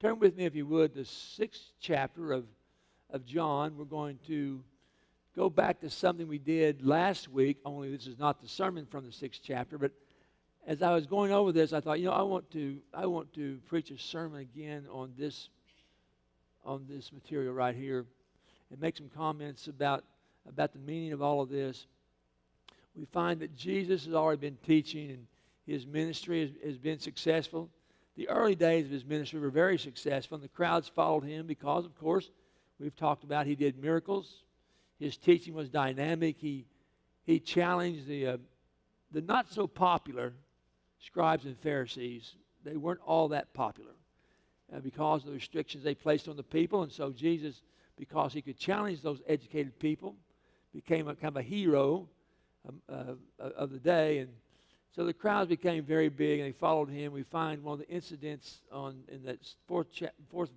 Turn with me, if you would, the 6th chapter of John. We're going to go back to something we did last week, only this is not the sermon from the 6th chapter, but as I was going over this, I thought, I want to preach a sermon again on this material right here and make some comments about the meaning of all of this. We find that Jesus has already been teaching and his ministry has been successful. The early days of his ministry were very successful, and the crowds followed him because, of course, we've talked about he did miracles. His teaching was dynamic. He challenged the not so popular scribes and Pharisees. They weren't all that popular because of the restrictions they placed on the people. And so Jesus, because he could challenge those educated people, became a kind of a hero of the day. And so the crowds became very big, and they followed him. We find one of the incidents in that fourth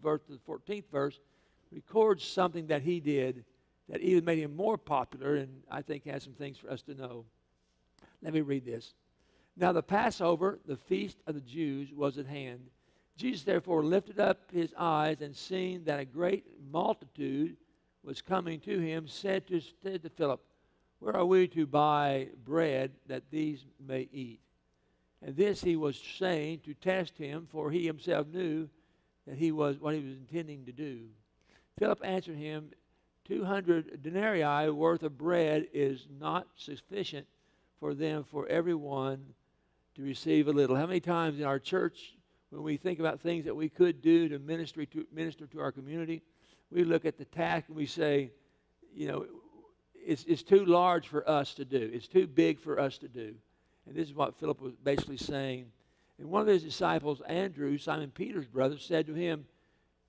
verse to the 14th verse records something that he did that even made him more popular, and I think has some things for us to know. Let me read this. Now the Passover, the feast of the Jews, was at hand. Jesus therefore lifted up his eyes, and seeing that a great multitude was coming to him, said to Philip, "Where are we to buy bread that these may eat?" And this he was saying to test him, for he himself knew that what he was intending to do. Philip answered him, 200 denarii worth of bread is not sufficient for them, for everyone to receive a little. How many times in our church, when we think about things that we could do to minister to our community, we look at the task and we say, it's too large for us to do. It's too big for us to do. And this is what Philip was basically saying. And one of his disciples, Andrew, Simon Peter's brother, said to him,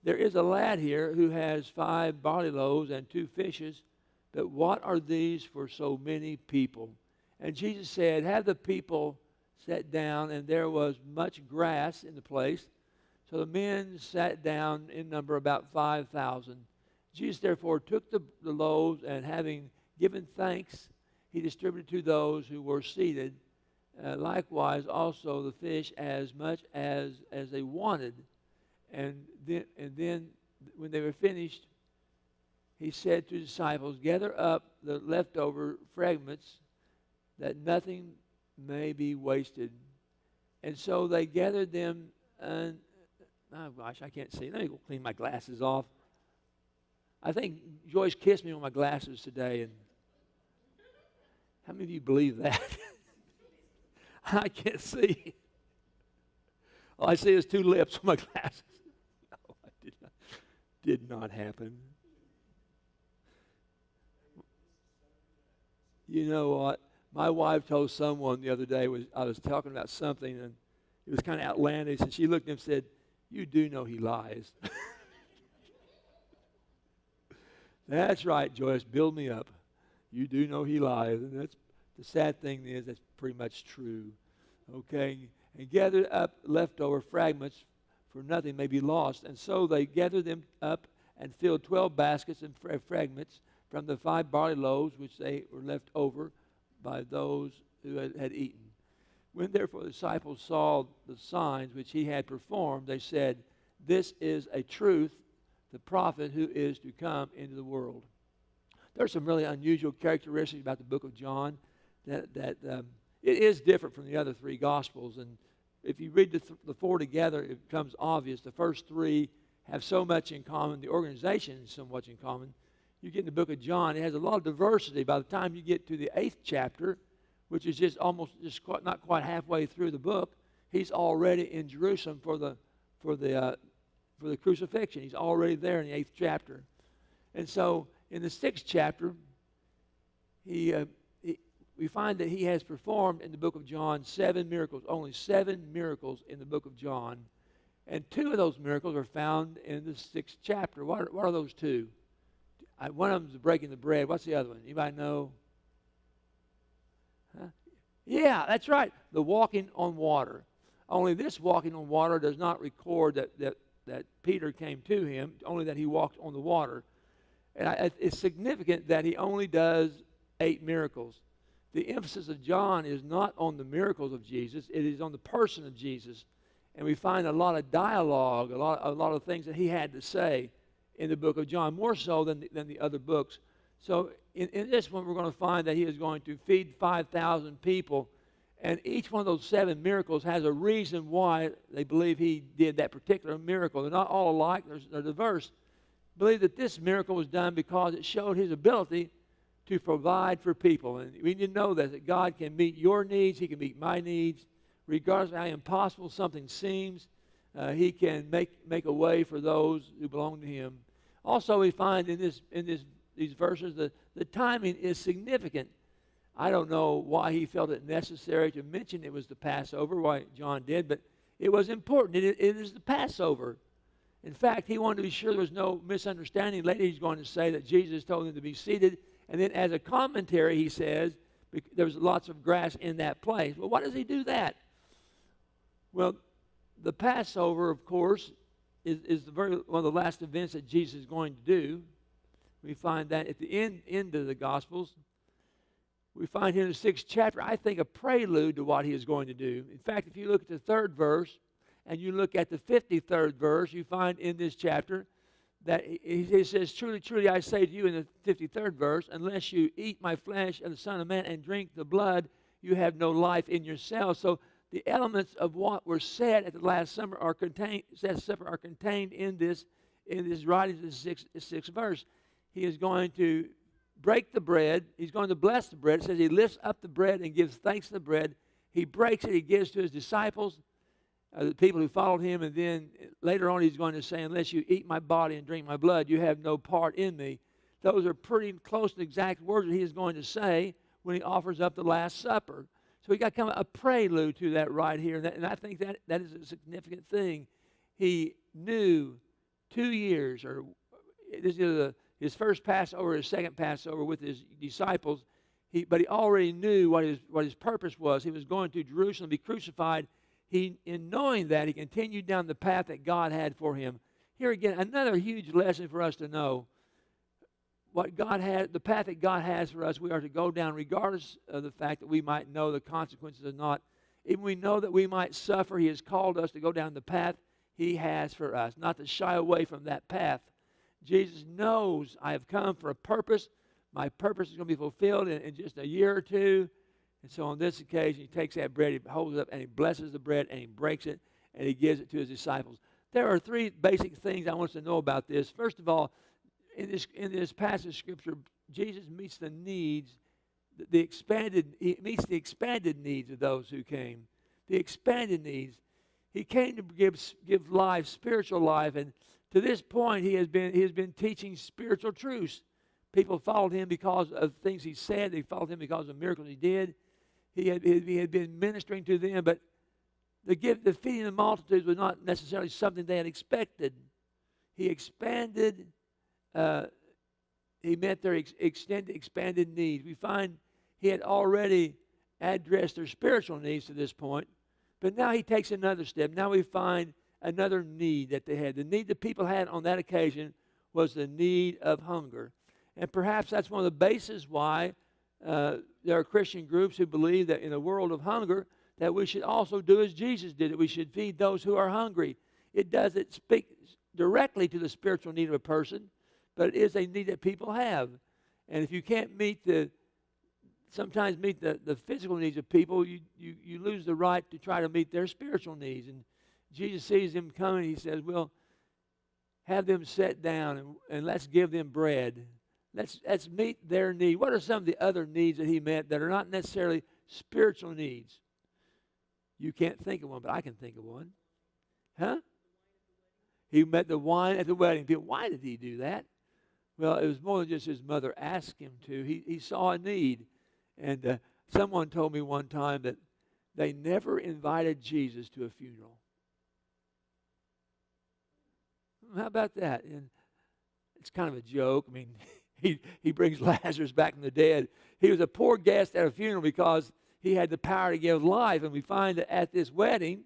"There is a lad here who has 5 barley loaves and 2 fishes, but what are these for so many people?" And Jesus said, "Have the people sat down," and there was much grass in the place. So the men sat down in number about 5,000. Jesus therefore took the loaves, and having given thanks, he distributed to those who were seated. Likewise also the fish, as much as they wanted. And then when they were finished, he said to the disciples, "Gather up the leftover fragments, that nothing may be wasted." And so they gathered them, and oh gosh, I can't see. Let me go clean my glasses off. I think Joyce kissed me on my glasses today, and how many of you believe that? I can't see. All I see is 2 lips on my glasses. No, I did not happen. You know what? My wife told someone the other day, I was talking about something, and it was kind of outlandish, and she looked at him and said, "You do know he lies." That's right, Joyce, build me up. You do know he lies. And that's the sad thing is that's pretty much true. Okay? And gathered up leftover fragments, for nothing may be lost. And so they gathered them up and filled 12 baskets and fragments from the 5 barley loaves which they were left over by those who had eaten. When therefore the disciples saw the signs which he had performed, they said, "This is a truth, the prophet who is to come into the world." There are some really unusual characteristics about the book of John that it is different from the other 3 Gospels. And if you read the 4 together, it becomes obvious. The first 3 have so much in common. The organization is so much in common. You get in the book of John, it has a lot of diversity. By the time you get to the 8th chapter, which is not quite halfway through the book, he's already in Jerusalem for the crucifixion. He's already there in the 8th chapter. And so in the 6th chapter, we find that he has performed in the book of John 7 miracles, only 7 miracles in the book of John. And 2 of those miracles are found in the 6th chapter. What are those 2? One of them is breaking the bread. What's the other one? Anybody know? Huh? Yeah, that's right. The walking on water. Only this walking on water does not record that Peter came to him, only that he walked on the water. And it's significant that he only does 8 miracles. The emphasis of John is not on the miracles of Jesus. It is on the person of Jesus. And we find a lot of dialogue, a lot of things that he had to say in the book of John, more so than the other books. So in this one, we're going to find that he is going to feed 5,000 people. And each one of those 7 miracles has a reason why they believe he did that particular miracle. They're not all alike. They're diverse. Believe that this miracle was done because it showed his ability to provide for people. And we need to know that God can meet your needs. He can meet my needs. Regardless of how impossible something seems, he can make a way for those who belong to him. Also, we find in these verses the timing is significant. I don't know why he felt it necessary to mention it was the Passover, why John did, but it was important. It is the Passover. In fact, he wanted to be sure there was no misunderstanding. Later he's going to say that Jesus told him to be seated. And then as a commentary, he says, there was lots of grass in that place. Well, why does he do that? Well, the Passover, of course, is one of the last events that Jesus is going to do. We find that at the end of the Gospels. We find here in the 6th chapter, I think, a prelude to what he is going to do. In fact, if you look at the 3rd verse and you look at the 53rd verse, you find in this chapter that he says, "Truly, truly, I say to you," in the 53rd verse, "unless you eat my flesh and the Son of Man and drink the blood, you have no life in yourselves." So the elements of what were said at the Last Supper are contained in this writing of the 6th verse. He is going to break the bread. He's going to bless the bread. It says he lifts up the bread and gives thanks to the bread. He breaks it. He gives to his disciples, the people who followed him. And then later on he's going to say, "Unless you eat my body and drink my blood, you have no part in me." Those are pretty close to the exact words that he is going to say when he offers up the Last Supper. So we got kind of a prelude to that right here. And I think that is a significant thing. He knew 2 years, or this is his first Passover, his second Passover with his disciples. But he already knew what his purpose was. He was going to Jerusalem to be crucified. In knowing that, he continued down the path that God had for him. Here again, another huge lesson for us to know. The path that God has for us, we are to go down regardless of the fact that we might know the consequences or not. Even we know that we might suffer, he has called us to go down the path he has for us, not to shy away from that path. Jesus knows I have come for a purpose. My purpose is going to be fulfilled in just a year or two. And so on this occasion, he takes that bread, he holds it up, and he blesses the bread, and he breaks it, and he gives it to his disciples. There are 3 basic things I want us to know about this. First of all, in this passage of Scripture, Jesus meets the needs, he meets the expanded needs of those who came. The expanded needs. He came to give life, spiritual life, and to this point, he has been teaching spiritual truths. People followed him because of things he said. They followed him because of miracles he did. He had been ministering to them, but the feeding the multitudes was not necessarily something they had expected. He expanded. He met their expanded needs. We find he had already addressed their spiritual needs to this point, but now he takes another step. Now we find another need that they had. The need that people had on that occasion was the need of hunger. And perhaps that's one of the bases why there are Christian groups who believe that in a world of hunger that we should also do as Jesus did, that we should feed those who are hungry. It doesn't speak directly to the spiritual need of a person, but it is a need that people have. And if you can't sometimes meet the physical needs of people, you lose the right to try to meet their spiritual needs. And Jesus sees them coming. He says, "Well, have them sit down and let's give them bread. Let's meet their need." What are some of the other needs that he met that are not necessarily spiritual needs? You can't think of one, but I can think of one. Huh? He met the wine at the wedding. People, why did he do that? Well, it was more than just his mother asked him to. He saw a need. And someone told me one time that they never invited Jesus to a funeral. How about that? And it's kind of a joke. I mean, he brings Lazarus back from the dead. He was a poor guest at a funeral because he had the power to give life. And we find that at this wedding,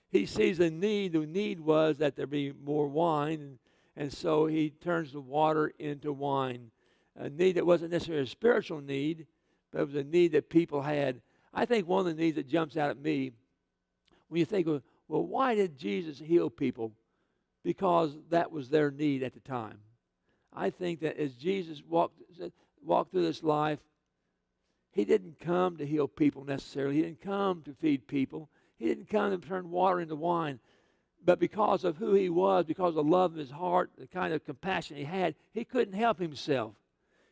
he sees a need. The need was that there be more wine. And so he turns the water into wine. A need that wasn't necessarily a spiritual need, but it was a need that people had. I think one of the needs that jumps out at me, when you think of Well, why did Jesus heal people? Because that was their need at the time. I think that as Jesus walked through this life, he didn't come to heal people necessarily. He didn't come to feed people. He didn't come to turn water into wine. But because of who he was, because of the love of his heart, the kind of compassion he had, he couldn't help himself.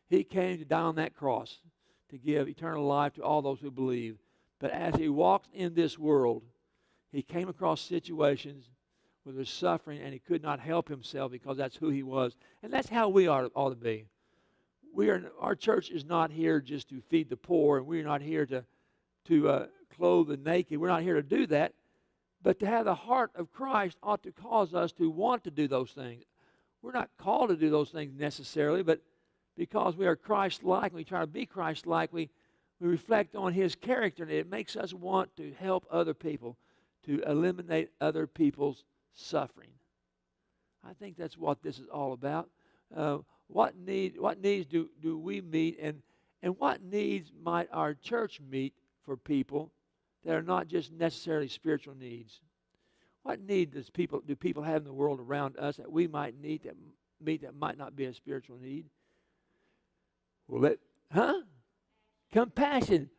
He came to die on that cross to give eternal life to all those who believe. But as he walked in this world, he came across situations where there's suffering, and he could not help himself because that's who he was. And that's how we ought to be. Our church is not here just to feed the poor, and we're not here to clothe the naked. We're not here to do that. But to have the heart of Christ ought to cause us to want to do those things. We're not called to do those things necessarily, but because we are Christ-like, and we try to be Christ-like, we reflect on his character, and it makes us want to help other people, to eliminate other people's suffering. I think that's what this is all about. What needs do we meet, and what needs might our church meet for people that are not just necessarily spiritual needs? What need do people have in the world around us that we might need that might not be a spiritual need? Well, compassion.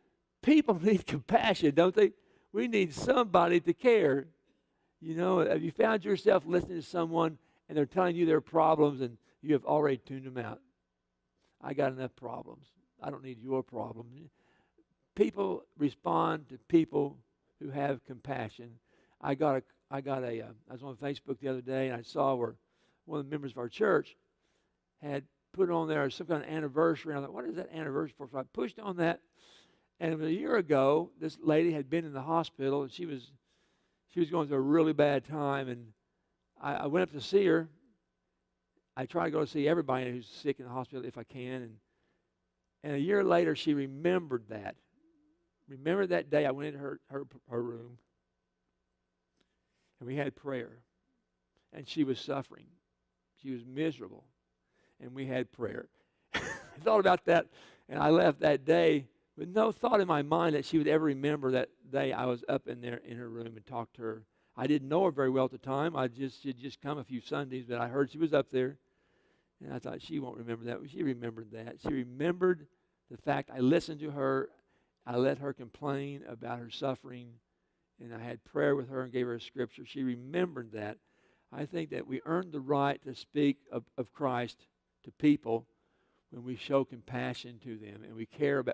People need compassion, don't they? We need somebody to care. You know, have you found yourself listening to someone and they're telling you their problems and you have already tuned them out? I got enough problems. I don't need your problem. People respond to people who have compassion. I was on Facebook the other day, and I saw where one of the members of our church had put on there some kind of anniversary. And I thought, what is that anniversary for? So I pushed on that, and it was a year ago. This lady had been in the hospital, and she was going through a really bad time. And I went up to see her. I try to go to see everybody who's sick in the hospital if I can. And a year later, she remembered that. Remember that day I went into her room, and we had prayer. And she was suffering. She was miserable. And we had prayer. I thought about that, and I left that day with no thought in my mind that she would ever remember that day I was up in there in her room and talked to her. I didn't know her very well at the time. She'd just come a few Sundays, but I heard she was up there. And I thought, she won't remember that. She remembered that. She remembered the fact I listened to her. I let her complain about her suffering, and I had prayer with her and gave her a scripture. She remembered that. I think that we earned the right to speak of Christ to people when we show compassion to them, and when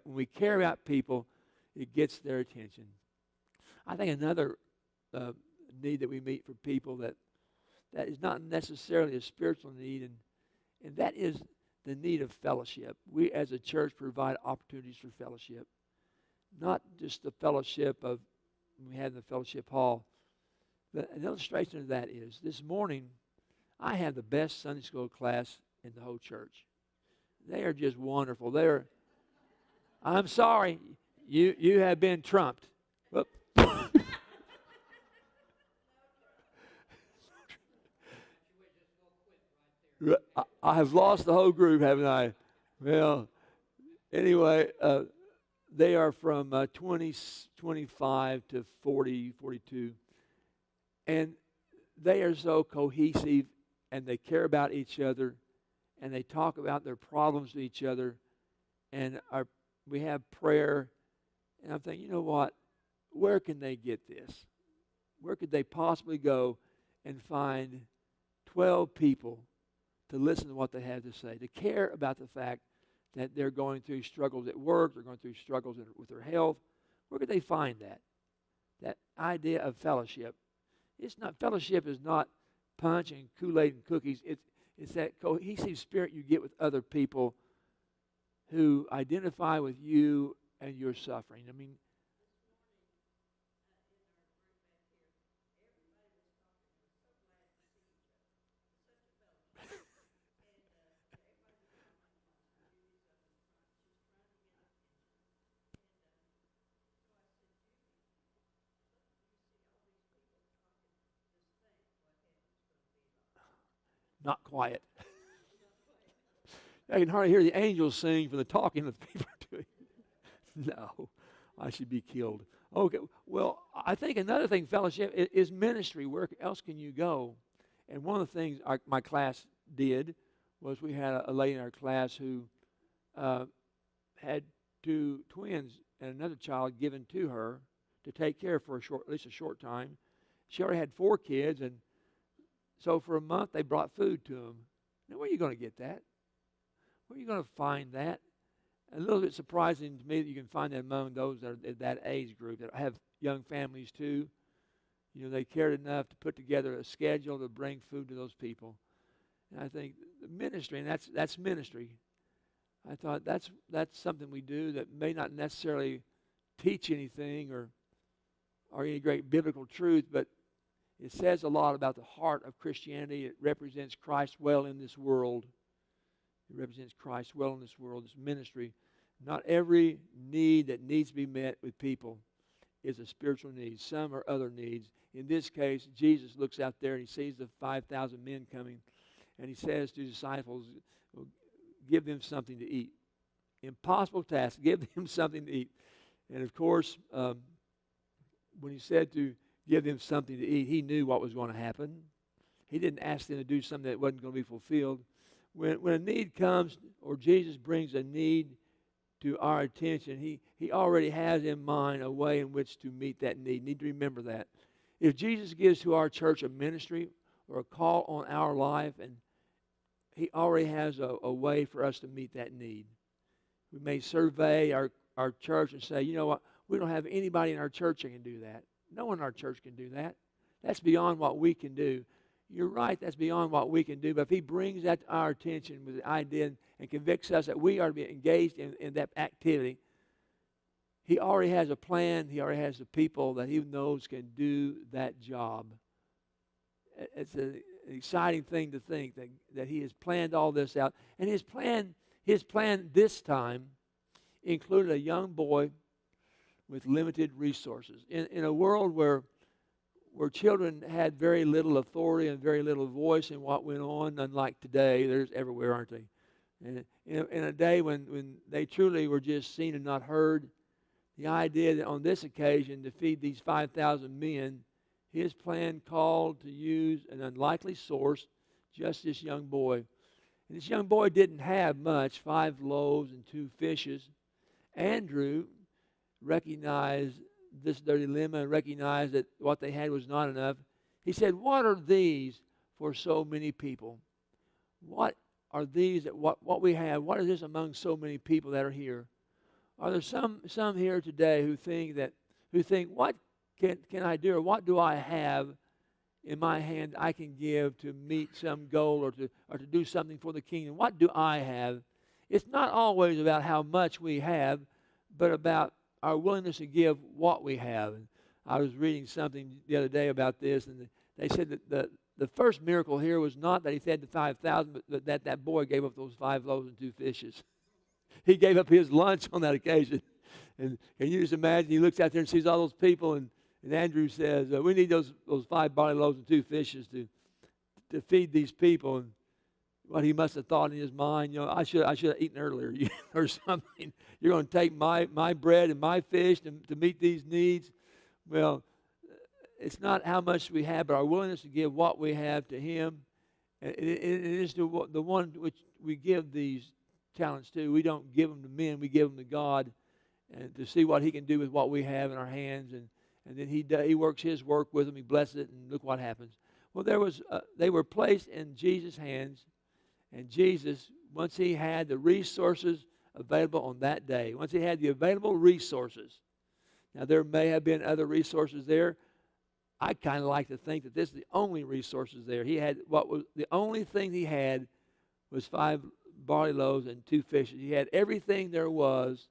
we care about people, it gets their attention. I think another need that we meet for people that is not necessarily a spiritual need, and that is the need of fellowship. We as a church provide opportunities for fellowship. Not just the fellowship of we had in the fellowship hall. But an illustration of that is this morning I had the best Sunday school class in the whole church. They are just wonderful. I'm sorry, you have been trumped. Whoop. I have lost the whole group, haven't I? Well, anyway, they are from 25 to 40, 42. And they are so cohesive, and they care about each other, and they talk about their problems to each other. And we have prayer. And I'm thinking, you know what? Where can they get this? Where could they possibly go and find 12 people to listen to what they have to say, to care about the fact that they're going through struggles at work, they're going through struggles with their health? Where could they find that? That idea of fellowship. Fellowship is not punch and Kool-Aid and cookies. It's that cohesive spirit you get with other people who identify with you and your suffering. I mean, not quiet. I can hardly hear the angels sing from the talking that the people are doing. No, I should be killed. Okay, well, I think another thing, fellowship, is ministry. Where else can you go? And one of the things my class did was we had a lady in our class who had two twins and another child given to her to take care of for at least a short time. She already had 4 kids, and so for a month they brought food to them. Now, where are you going to get that? Where are you going to find that? A little bit surprising to me that you can find that among those that are at that age group that have young families too. You know, they cared enough to put together a schedule to bring food to those people. And I think the ministry, and that's ministry. I thought that's something we do that may not necessarily teach anything or any great biblical truth, but it says a lot about the heart of Christianity. It represents Christ well in this world. It represents Christ well in this world, this ministry. Not every need that needs to be met with people is a spiritual need. Some are other needs. In this case, Jesus looks out there and he sees the 5,000 men coming, and he says to his disciples, well, give them something to eat. Impossible task. Give them something to eat. And of course, when he said to give them something to eat, he knew what was going to happen. He didn't ask them to do something that wasn't going to be fulfilled. When a need comes, or Jesus brings a need to our attention, he already has in mind a way in which to meet that need. You need to remember that. If Jesus gives to our church a ministry or a call on our life, and he already has a way for us to meet that need. We may survey our church and say, you know what, we don't have anybody in our church that can do that. No one in our church can do that. That's beyond what we can do. You're right, that's beyond what we can do. But if he brings that to our attention with the idea and convicts us that we are to be engaged in that activity, he already has a plan. He already has the people that he knows can do that job. It's an exciting thing to think that he has planned all this out. And his plan this time included a young boy with limited resources. In a world where children had very little authority and very little voice in what went on, unlike today, there's everywhere, aren't they? And in a day when they truly were just seen and not heard, the idea that on this occasion to feed these 5,000 men, his plan called to use an unlikely source, just this young boy. And this young boy didn't have much, 5 loaves and 2 fishes. Andrew recognized this their dilemma and recognized that what they had was not enough. He said, what are these for so many people? What are these that what we have? What is this among so many people that are here? Are there some here today who think what can I do, or what do I have in my hand I can give to meet some goal or to do something for the kingdom? What do I have? It's not always about how much we have, but about our willingness to give what we have. And I was reading something the other day about this, and they said that the first miracle here was not that he fed the 5,000, but that boy gave up those 5 loaves and 2 fishes. He gave up his lunch on that occasion. And can you just imagine, he looks out there and sees all those people, and Andrew says, we need those 5 barley loaves and 2 fishes to feed these people. And what he must have thought in his mind, I should have eaten earlier or something. You're going to take my bread and my fish to meet these needs. Well, it's not how much we have, but our willingness to give what we have to him. It is the one which we give these talents to. We don't give them to men, we give them to God, and to see what he can do with what we have in our hands. And then he works his work with them. He blesses it, and look what happens. Well, they were placed in Jesus' hands, and Jesus, once he had the resources available on that day, once he had the available resources, now there may have been other resources there. I kind of like to think that this is the only resources there. He had the only thing he had was 5 barley loaves and 2 fishes. He had everything there was,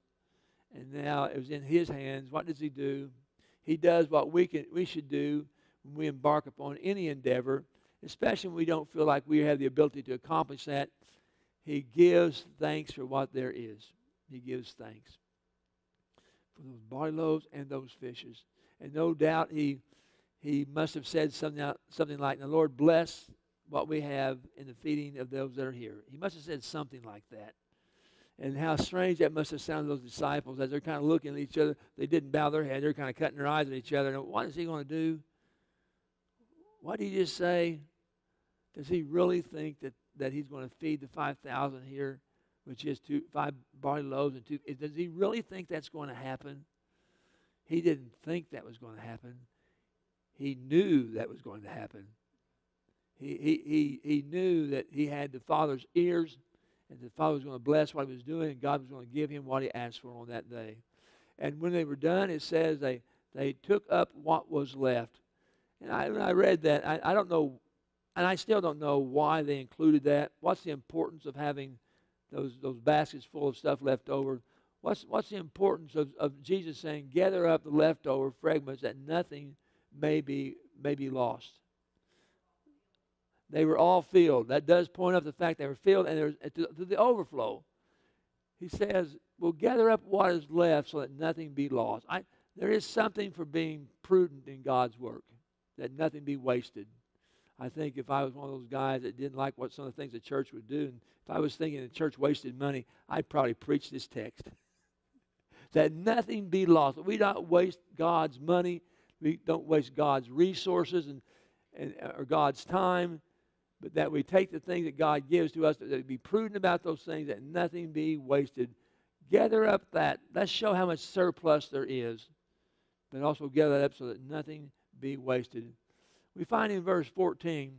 and now it was in his hands. What does he do? He does what we should do when we embark upon any endeavor, especially when we don't feel like we have the ability to accomplish that. He gives thanks for what there is. He gives thanks for those barley loaves and those fishes. And no doubt he must have said something like, "The Lord bless what we have in the feeding of those that are here." He must have said something like that. And how strange that must have sounded to those disciples as they're kind of looking at each other. They didn't bow their head. They're kind of cutting their eyes at each other. And what is he going to do? What did he just say? Does he really think that he's going to feed the 5,000 here, which is 5 barley loaves and 2? Does he really think that's going to happen? He didn't think that was going to happen. He knew that was going to happen. He knew that he had the Father's ears, and the Father was going to bless what he was doing, and God was going to give him what he asked for on that day. And when they were done, it says they took up what was left. And when I read that, I don't know, and I still don't know why they included that. What's the importance of having those baskets full of stuff left over? What's the importance of Jesus saying, gather up the leftover fragments that nothing may be lost? They were all filled. That does point up the fact they were filled, and there's to the overflow. He says, "We'll gather up what is left so that nothing be lost." There is something for being prudent in God's work, that nothing be wasted. I think if I was one of those guys that didn't like what some of the things the church would do, and if I was thinking the church wasted money, I'd probably preach this text. That nothing be lost. We don't waste God's money. We don't waste God's resources or God's time. But that we take the things that God gives to us, that we be prudent about those things, that nothing be wasted. Gather up that. Let's show how much surplus there is. But also gather that up so that nothing be wasted. We find in verse 14,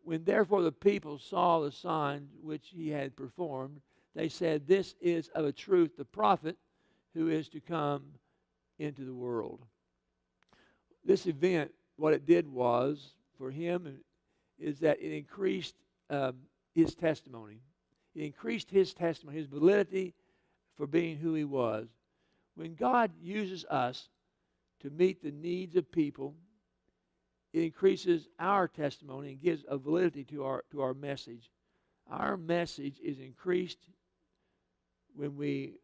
when therefore the people saw the sign which he had performed, they said, "This is of a truth the prophet who is to come into the world." This event, what it did was, for him, is that it increased his testimony. It increased his testimony, his validity for being who he was. When God uses us to meet the needs of people, it increases our testimony and gives a validity to our message. Our message is increased when we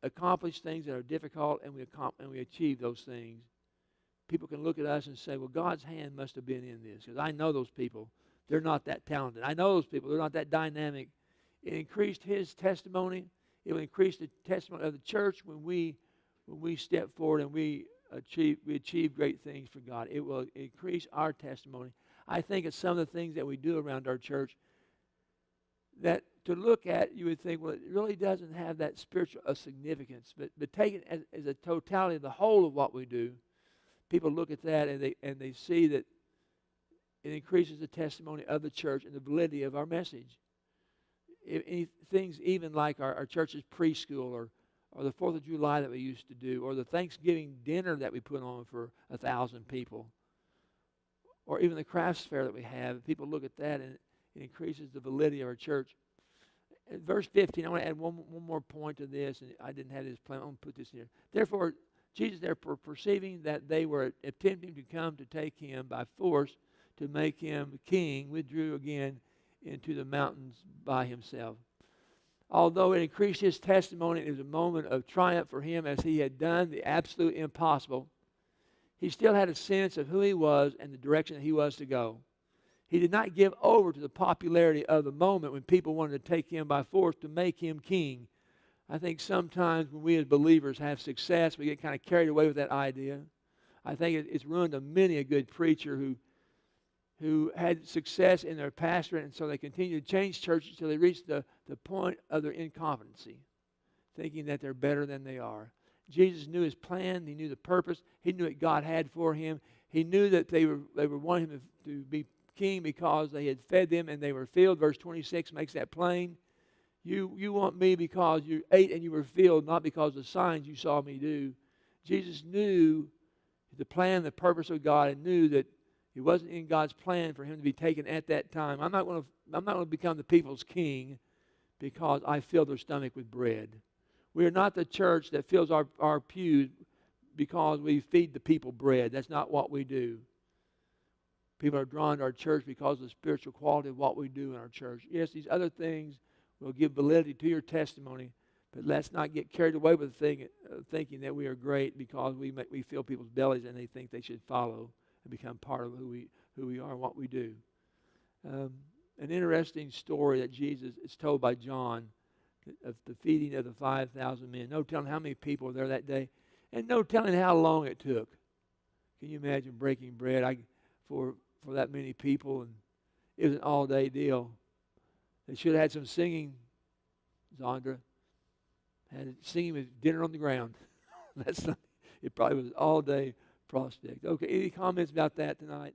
accomplish things that are difficult and we achieve those things. People can look at us and say, well, God's hand must have been in this, because I know those people. They're not that talented. I know those people. They're not that dynamic. It increased his testimony. It will increase the testimony of the church when we step forward and we achieve great things for God. It will increase our testimony. I think it's some of the things that we do around our church that to look at, you would think, well, it really doesn't have that spiritual significance. But take it as a totality of the whole of what we do. People look at that and they see that it increases the testimony of the church and the validity of our message. Things even like our church's preschool or the 4th of July that we used to do, or the Thanksgiving dinner that we put on for 1,000 people, or even the crafts fair that we have. People look at that and it increases the validity of our church. In verse 15, I want to add one more point to this, and I didn't have this plan. I'm going to put this here. Therefore, Jesus, therefore, perceiving that they were attempting to come to take him by force to make him king, withdrew again into the mountains by himself. Although it increased his testimony, it was a moment of triumph for him as he had done the absolute impossible. He still had a sense of who he was and the direction that he was to go. He did not give over to the popularity of the moment when people wanted to take him by force to make him king. I think sometimes when we as believers have success, we get kind of carried away with that idea. I think it's ruined many a good preacher who had success in their pastorate, and so they continue to change churches until they reach the point of their incompetency, thinking that they're better than they are. Jesus knew his plan. He knew the purpose. He knew what God had for him. He knew that they were wanting him to be king because they had fed them and they were filled. Verse 26 makes that plain. You want me because you ate and you were filled, not because of the signs you saw me do. Jesus knew the plan, the purpose of God, and knew that it wasn't in God's plan for him to be taken at that time. I'm not going to become the people's king because I fill their stomach with bread. We are not the church that fills our pews because we feed the people bread. That's not what we do. People are drawn to our church because of the spiritual quality of what we do in our church. Yes, these other things will give validity to your testimony, but let's not get carried away with thinking that we are great because we fill people's bellies and they think they should follow and become part of who we are and what we do. An interesting story that Jesus is told by John of the feeding of the 5,000 men. No telling how many people were there that day, and no telling how long it took. Can you imagine breaking bread for that many people? And it was an all-day deal. They should have had some singing, Zandra. Had singing with dinner on the ground. It probably was all-day prospect. Okay, any comments about that tonight?